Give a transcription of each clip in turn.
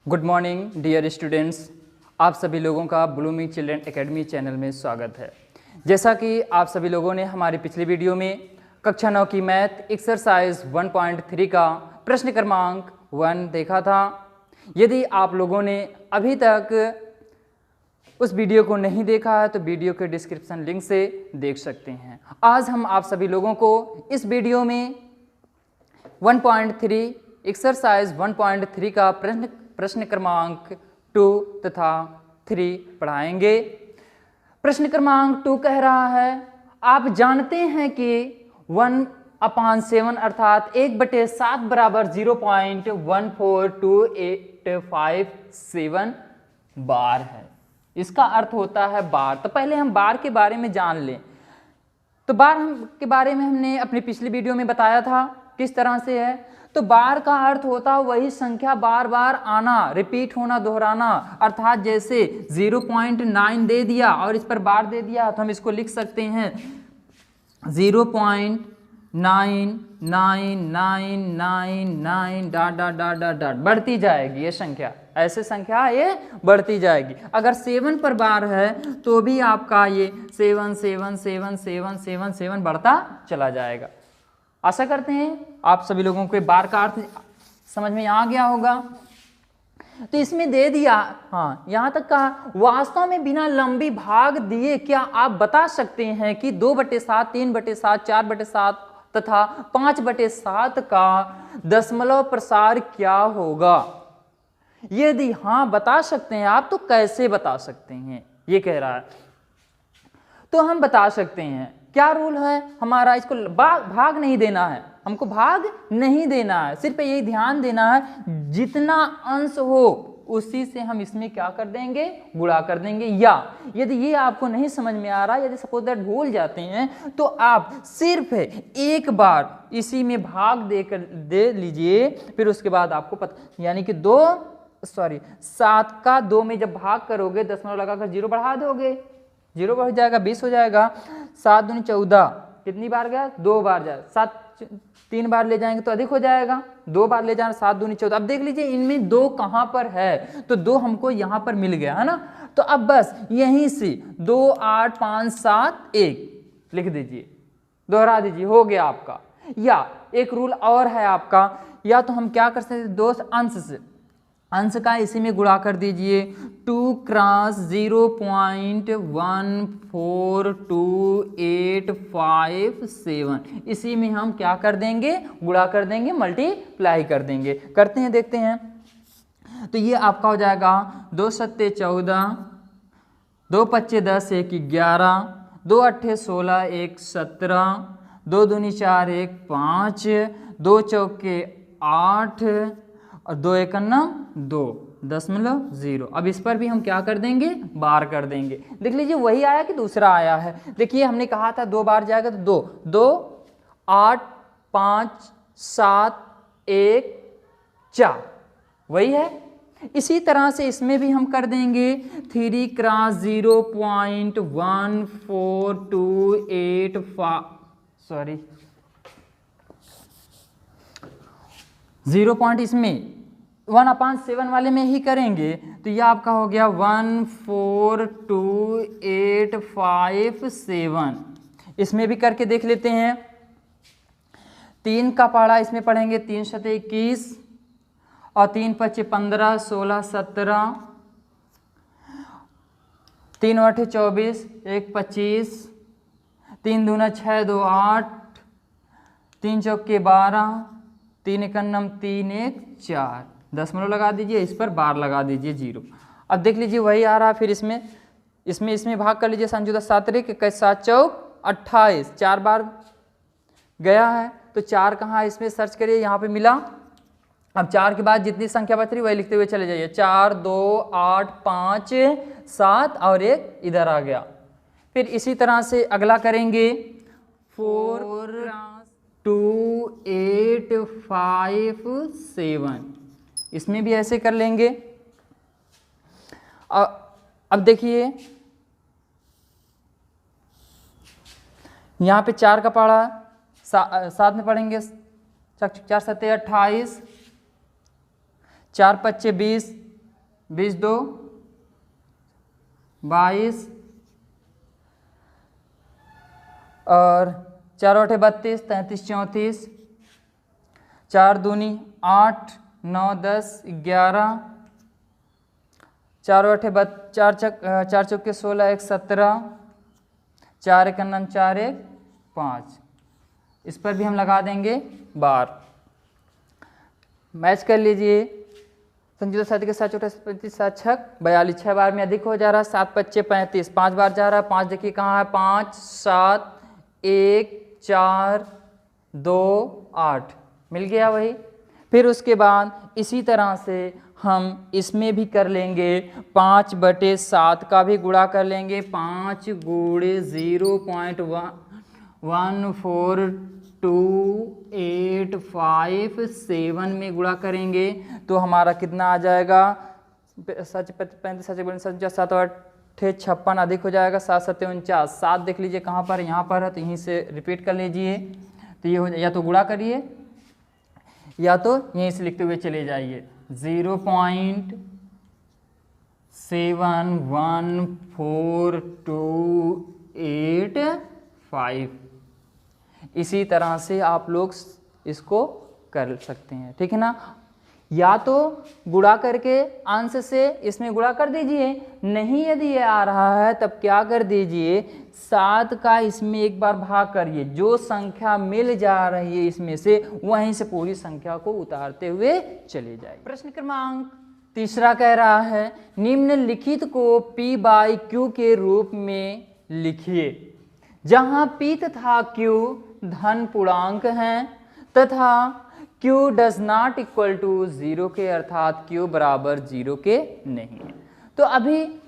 Good morning dear students, आप सभी लोगों का ब्लूमिंग चिल्ड्रन एकेडमी चैनल में स्वागत है। जैसा कि आप सभी लोगों ने हमारी पिछली वीडियो में कक्षा 9 की मैथ एक्सरसाइज 1.3 का प्रश्न क्रमांक 1 देखा था। यदि आप लोगों ने अभी तक उस वीडियो को नहीं देखा है तो वीडियो के डिस्क्रिप्शन लिंक से देख सकते हैं। आज हम आप सभी लोगों को इस वीडियो में 1.3 एक्सरसाइज 1.3 का प्रश्न क्रमांक 2 तथा 3 पढ़ाएंगे। प्रश्न क्रमांक 2 कह रहा है, आप जानते हैं कि 1/7 अर्थात 1/7 बराबर 0.14287 बार है। इसका अर्थ होता है बार। तो पहले हम बार के बारे में जान लें। तो बार के बारे में हमने अपनी पिछली वीडियो में बताया था किस तरह से है। तो बार का अर्थ होता है वही संख्या बार बार आना, रिपीट होना, दोहराना। अर्थात जैसे 0.9 दे दिया और इस पर बार दे दिया तो हम इसको लिख सकते हैं 0.99999 dot dot dot dot dot बढ़ती जाएगी ये संख्या। ऐसे संख्या ये बढ़ती जाएगी। अगर 7 पर बार है तो भी आपका ये 7 बढ़ता चला जाएगा। आशा करते हैं आप सभी लोगों को बार का अर्थ समझ में आ गया होगा। तो इसमें दे दिया, हाँ यहाँ तक कहा, वास्तव में बिना लंबी भाग दिए क्या आप बता सकते हैं कि 2/7, 3/7, 4/7 तथा 5/7 का दशमलव प्रसार क्या होगा? यदि हाँ बता सकते हैं आप तो कैसे बता सकते हैं, ये कह रहा है। तो हम बता सकते हैं, क्या रूल है हमारा, इसको भाग नहीं देना है, हमको भाग नहीं देना है, सिर्फ यही ध्यान देना है जितना अंश हो उसी से हम इसमें क्या कर देंगे, गुणा कर देंगे। या यदि ये आपको नहीं समझ में आ रहा, यदि सपोज दैट भूल जाते हैं तो आप सिर्फ एक बार इसी में भाग दे लीजिए, फिर उसके बाद आपको पता, यानी कि 7 का 2 में जब भाग करोगे दशमलव लगाकर 0 बढ़ा दोगे, 0 बढ़ जाएगा, 20 हो जाएगा। 7 दूनी 14, कितनी बार गया? 2 बार जाएगा। 7 3 बार ले जाएंगे तो अधिक हो जाएगा, 2 बार ले जाना, 7 दूनी 14। अब देख लीजिए इनमें 2 कहाँ पर है, तो 2 हमको यहाँ पर मिल गया है ना। तो अब बस यहीं से 2 8 5 7 1 लिख दीजिए, दोहरा दीजिए, हो गया आपका। या एक रूल और है आपका, या तो हम क्या कर सकते हैं, 2 अंश से, अंश का इसी में गुणा कर दीजिए। 2 × 0.142857 इसी में हम क्या कर देंगे, गुणा कर देंगे, मल्टीप्लाई कर देंगे। करते हैं, देखते हैं। तो ये आपका हो जाएगा 2 7 14, 2 5 10 1 11, 2 8 16 1 17, 2 दूनी 4 1 5, 2 चौके 8 और 2 एकन्ना 2.0। अब इस पर भी हम क्या कर देंगे, बार कर देंगे। देख लीजिए वही आया कि दूसरा आया है। देखिए हमने कहा था 2 बार जाएगा तो 2 2 8 5 7 1 4 वही है। इसी तरह से इसमें भी हम कर देंगे 3 × 0.14285 0 पॉइंट इसमें 1/7 वाले में ही करेंगे तो यह आपका हो गया 1428557। इसमें भी करके देख लेते हैं। 3 का पढ़ा इसमें पढ़ेंगे, 3 × 21 और 3 × 5 15 16 17, 3 × 8 24 1 25, 3 दूना 6 2 8, 3 चौके 12, 3 एकन्नम 3 1 4, दशमलव लगा दीजिए, इस पर बार लगा दीजिए 0। अब देख लीजिए वही आ रहा है। फिर इसमें भाग कर लीजिए, 7 7 चौक 28, 4 बार गया है तो 4 कहाँ, इसमें सर्च करिए, यहाँ पे मिला। अब 4 के बाद जितनी संख्या बच रही वही लिखते हुए चले जाइए, 4 2 8 5 7 और 1 इधर आ गया। फिर इसी तरह से अगला करेंगे 4 2857, इसमें भी ऐसे कर लेंगे। अब देखिए यहाँ पे 4 का पढ़ा, 7 में पढ़ेंगे, 4 7 28, 4 5 20, 20 2 22 और 4 8 32 33 34 4 दूनी 8 9 10 11 4 8 4 चौके 16 1 17 4 1 9 4 1 5। इस पर भी हम लगा देंगे बार। मैच कर लीजिए। संजीव साथी के साथ छोटा 35 7 छक 42 6 बार में अधिक हो जा रहा है। 7 5 35 5 बार जा रहा है। 5 देखिए कहाँ है 5 7 1 4 2 8 मिल गया वही। फिर उसके बाद इसी तरह से हम इसमें भी कर लेंगे 5/7 का भी गुणा कर लेंगे। 5 गुणे 0.14285 में गुणा करेंगे तो हमारा कितना आ जाएगा 35 7 8 56 अधिक हो जाएगा 7 7 49। 7 देख लीजिए कहाँ पर, यहाँ पर है तो यहीं से रिपीट कर लीजिए। तो ये हो या तो गुणा करिए या तो यहीं से लिखते हुए चले जाइए 0.71428 इसी तरह से आप लोग इसको कर सकते हैं, ठीक है ना। या तो गुणा करके अंश से इसमें गुणा कर दीजिए, नहीं यदि ये आ रहा है तब क्या कर दीजिए 7 का इसमें एक बार भाग करिए, जो संख्या मिल जा रही है इसमें से वहीं से पूरी संख्या को उतारते हुए चले जाए। प्रश्न क्रमांक 3 कह रहा है निम्नलिखित को P/Q के रूप में लिखिए, जहां P तथा Q धन पूर्णांक हैं तथा Q does not equal to 0 के, अर्थात Q बराबर 0 के नहीं है। तो अभी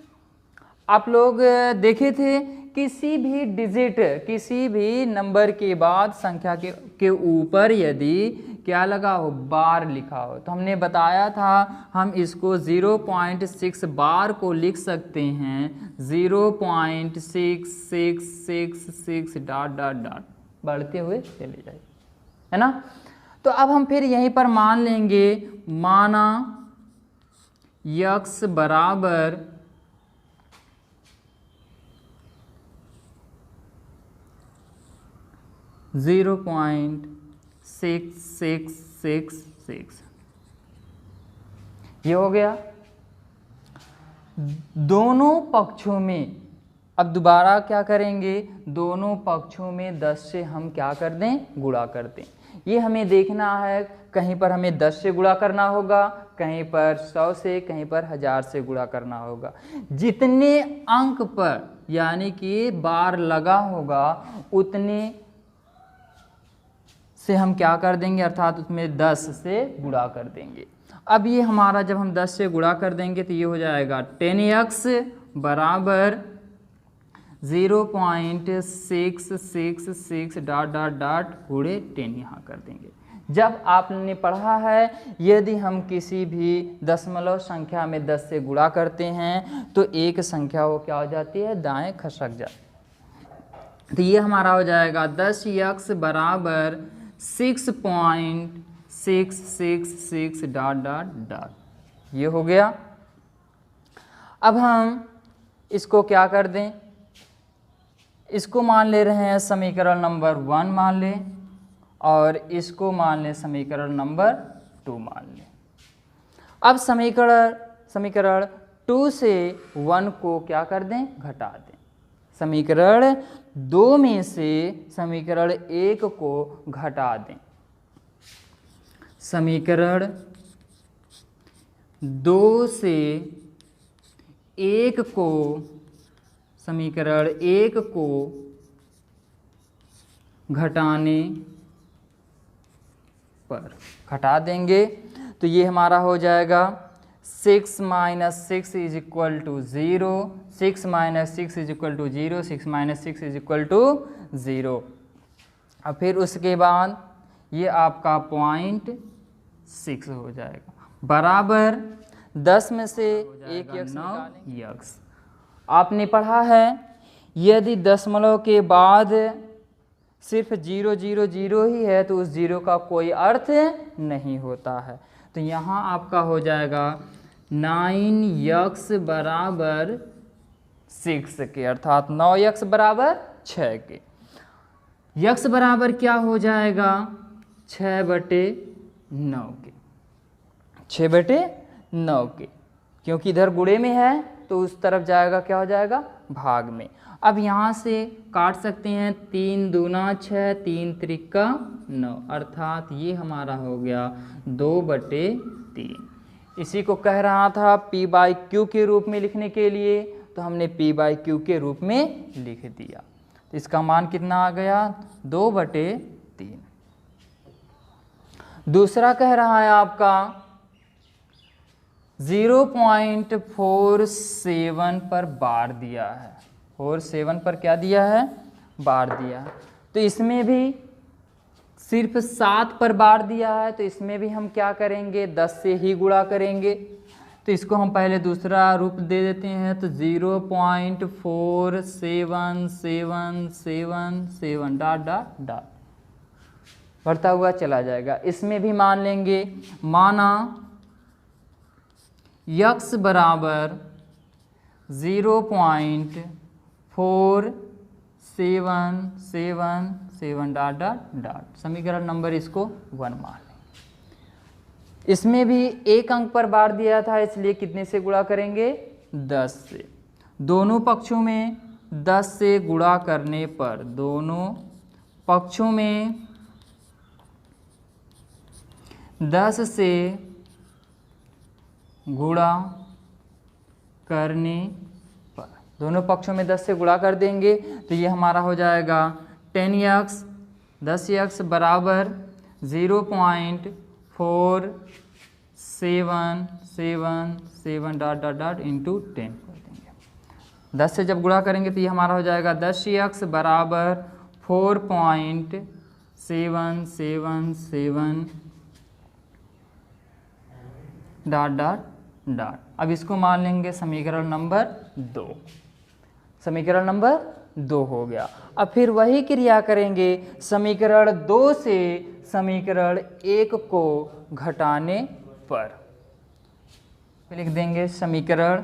आप लोग देखे थे किसी भी डिजिट, किसी भी नंबर के बाद संख्या के ऊपर यदि क्या लगा हो बार लिखा हो तो हमने बताया था हम इसको 0.6 बार को लिख सकते हैं 0.6666 डॉट डॉट डॉट बढ़ते हुए चले जाए, है ना। तो अब हम फिर यहीं पर मान लेंगे, माना x बराबर 0.6666 ये हो गया। दोनों पक्षों में अब दोबारा क्या करेंगे, दोनों पक्षों में 10 से हम क्या कर दें गुणा कर दें। ये हमें देखना है, कहीं पर हमें 10 से गुणा करना होगा, कहीं पर 100 से, कहीं पर 1000 से गुणा करना होगा। जितने अंक पर यानी कि बार लगा होगा उतने से हम क्या कर देंगे, अर्थात उसमें 10 से गुणा कर देंगे। अब ये हमारा जब हम 10 से गुणा कर देंगे तो ये हो जाएगा 10x बराबर 0.666 डॉट डॉट डॉट गुणे 10 यहाँ कर देंगे। जब आपने पढ़ा है यदि हम किसी भी दशमलव संख्या में 10 से गुणा करते हैं तो एक संख्या वो क्या हो जाती है, दाएं खसक जाती है। तो ये हमारा हो जाएगा 10x बराबर 6.666 डॉट डॉट डॉट, ये हो गया। अब हम इसको क्या कर दें, इसको मान ले रहे हैं समीकरण नंबर 1 मान लें और इसको मान लें समीकरण नंबर 2 मान लें। अब समीकरण 2 से 1 को क्या कर दें, घटा दें। समीकरण 2 में से समीकरण 1 को घटा दें। समीकरण 2 से 1 को, समीकरण 1 को घटाने पर घटा देंगे तो ये हमारा हो जाएगा 6 - 6 is equal to 0, 6 - 6 is equal to 0, 6 - 6 is equal to 0। अब फिर उसके बाद ये आपका 0.6 हो जाएगा, बराबर 10 में से 1 यक्स। आपने पढ़ा है यदि दशमलव के बाद सिर्फ 0 0 0 ही है तो उस 0 का कोई अर्थ नहीं होता है। तो यहाँ आपका हो जाएगा 9x बराबर 6 के, अर्थात 9x बराबर 6 के। x बराबर क्या हो जाएगा 6/9 के, 6/9 के, क्योंकि इधर गुणे में है तो उस तरफ जाएगा, क्या हो जाएगा भाग में। अब यहाँ से काट सकते हैं, 3 दूना 6, 3 त्रिका 9, अर्थात ये हमारा हो गया 2/3। इसी को कह रहा था p/q के रूप में लिखने के लिए, तो हमने p/q के रूप में लिख दिया। तो इसका मान कितना आ गया 2/3। दूसरा कह रहा है आपका 0.47 पर बार दिया है, 47 पर क्या दिया है बार दिया है। तो इसमें भी सिर्फ 7 पर बार दिया है, तो इसमें भी हम क्या करेंगे 10 से ही गुणा करेंगे। तो इसको हम पहले दूसरा रूप दे देते हैं, तो 0.477777 डॉट डॉट डॉट बढ़ता हुआ चला जाएगा। इसमें भी मान लेंगे, माना x बराबर 0.4777 डॉट डॉट डॉट, समीकरण नंबर इसको 1 मान लें। इसमें भी एक अंक पर बार दिया था, इसलिए कितने से गुणा करेंगे 10 से। दोनों पक्षों में 10 से गुणा करने पर, दोनों पक्षों में 10 से गुणा करने पर, दोनों पक्षों में 10 से गुणा कर देंगे, तो ये हमारा हो जाएगा 10x 10x बराबर 0.4777 डॉट डॉट डॉट इंटू 10 कर देंगे। 10 से जब गुणा करेंगे तो ये हमारा हो जाएगा 10x बराबर 4.777 डॉट डॉट डॉट। अब इसको मान लेंगे समीकरण नंबर 2, समीकरण नंबर 2 हो गया। अब फिर वही क्रिया करेंगे, समीकरण 2 से समीकरण 1 को घटाने पर लिख देंगे, समीकरण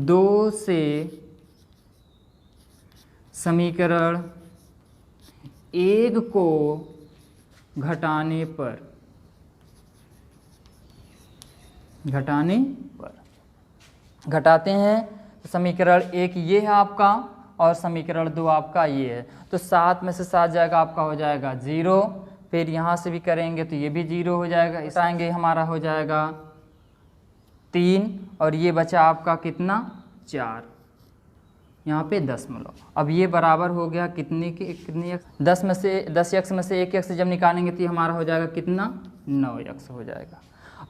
2 से समीकरण 1 को घटाने पर, घटाने पर घटाते हैं, तो समीकरण 1 ये है आपका और समीकरण 2 आपका ये है। तो 7 में से 7 जाएगा, आपका हो जाएगा 0। फिर यहाँ से भी करेंगे तो ये भी 0 हो जाएगा। इस आएंगे हमारा हो जाएगा 3 और ये बचा आपका कितना 4, यहाँ पे दशमलव। अब ये बराबर हो गया कितने के, कितने 10 में से 10x में से 1x जब निकालेंगे तो ये हमारा हो जाएगा कितना 9x हो जाएगा।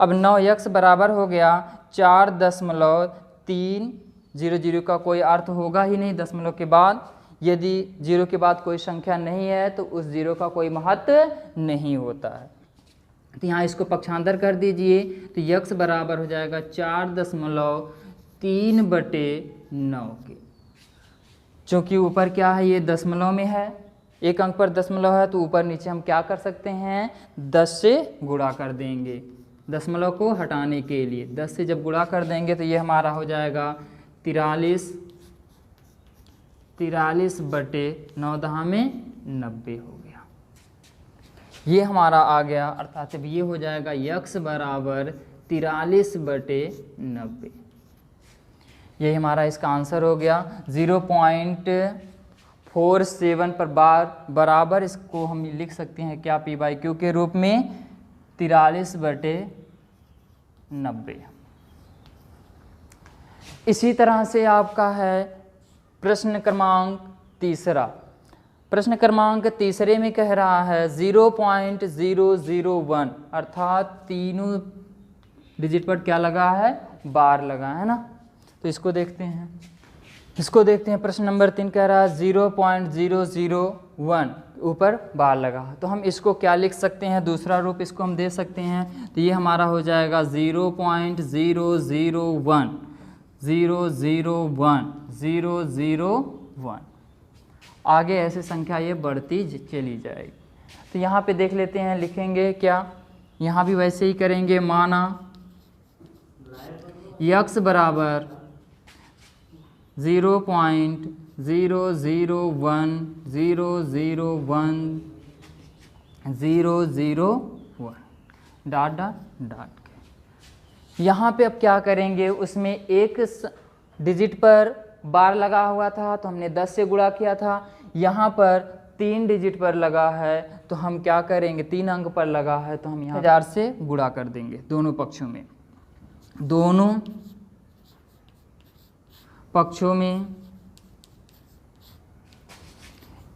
अब 9x बराबर हो गया 4.300 का कोई अर्थ होगा ही नहीं दशमलव के बाद। यदि 0 के बाद कोई संख्या नहीं है तो उस 0 का कोई महत्व नहीं होता है। तो यहाँ इसको पक्षांतर कर दीजिए, तो x बराबर हो जाएगा 4.3/9 के। चूँकि ऊपर क्या है, ये दशमलव में है, एक अंक पर दशमलव है, तो ऊपर नीचे हम क्या कर सकते हैं 10 से गुणा कर देंगे दशमलव को हटाने के लिए। 10 से जब गुणा कर देंगे तो ये हमारा हो जाएगा 43/9 में 90 हो गया। ये हमारा आ गया, अर्थात अब ये हो जाएगा x बराबर 43/90। ये हमारा इसका आंसर हो गया। 0.47 पर बराबर इसको हम लिख सकते हैं क्या p/q के रूप में 43/90। इसी तरह से आपका है प्रश्न क्रमांक 3। प्रश्न क्रमांक 3 में कह रहा है 0.001, अर्थात तीनों डिजिट पर क्या लगा है बार लगा है ना। तो इसको देखते हैं, प्रश्न नंबर 3 कह रहा है 0.001 ऊपर बार लगा। तो हम इसको क्या लिख सकते हैं, दूसरा रूप इसको हम दे सकते हैं। तो ये हमारा हो जाएगा 0.001 आगे ऐसे संख्या ये बढ़ती चली जाएगी। तो यहाँ पे देख लेते हैं, लिखेंगे क्या, यहाँ भी वैसे ही करेंगे। माना x बराबर 0.001001001 डॉट डॉट डॉट के। यहाँ पे अब क्या करेंगे, उसमें एक डिजिट पर बार लगा हुआ था तो हमने 10 से गुणा किया था। यहाँ पर 3 डिजिट पर लगा है तो हम क्या करेंगे, 3 अंक पर लगा है तो हम यहाँ 1000 से गुणा कर देंगे दोनों पक्षों में। दोनों पक्षों में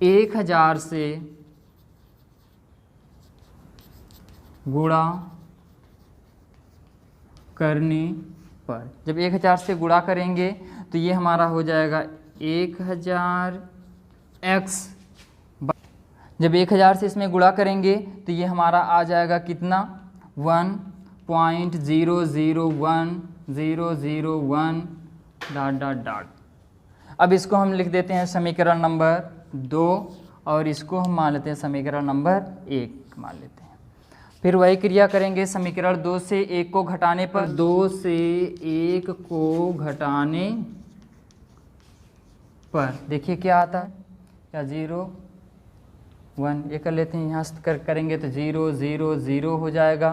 1000 से गुणा करने पर, जब 1000 से गुणा करेंगे तो ये हमारा हो जाएगा 1000x। जब 1000 से इसमें गुणा करेंगे तो ये हमारा आ जाएगा कितना, 1.001001 डॉट डॉट डॉट। अब इसको हम लिख देते हैं समीकरण नंबर 2 और इसको हम मान लेते हैं समीकरण नंबर 1 मान लेते हैं। फिर वही क्रिया करेंगे, समीकरण 2 से 1 को घटाने पर, 2 से 1 को घटाने पर देखिए क्या आता है, क्या 0 1 ये कर लेते हैं, यहाँ से करेंगे तो 0 0 0 हो जाएगा।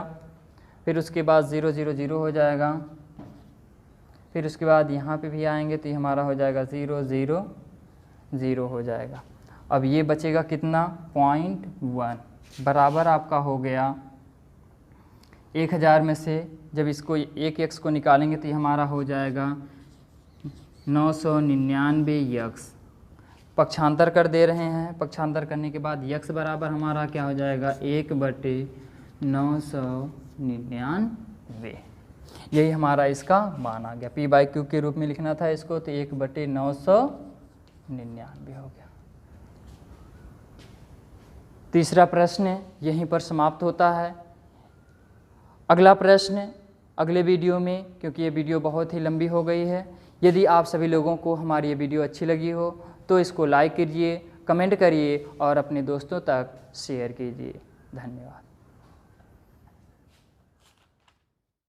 फिर उसके बाद 0 0 0 हो जाएगा। फिर उसके बाद यहाँ पे भी आएंगे तो ये हमारा हो जाएगा 0 0 0 हो जाएगा। अब ये बचेगा कितना, 0.1 बराबर आपका हो गया 1000 में से जब इसको एक x को निकालेंगे तो ये हमारा हो जाएगा 999x। पक्षांतर कर दे रहे हैं, पक्षांतर करने के बाद x बराबर हमारा क्या हो जाएगा, 1/999। यही हमारा इसका मान आ गया। p/q के रूप में लिखना था इसको तो 1/999 हो गया। तीसरा प्रश्न यहीं पर समाप्त होता है। अगला प्रश्न अगले वीडियो में, क्योंकि ये वीडियो बहुत ही लंबी हो गई है। यदि आप सभी लोगों को हमारी ये वीडियो अच्छी लगी हो तो इसको लाइक कीजिए, कमेंट करिए और अपने दोस्तों तक शेयर कीजिए। धन्यवाद।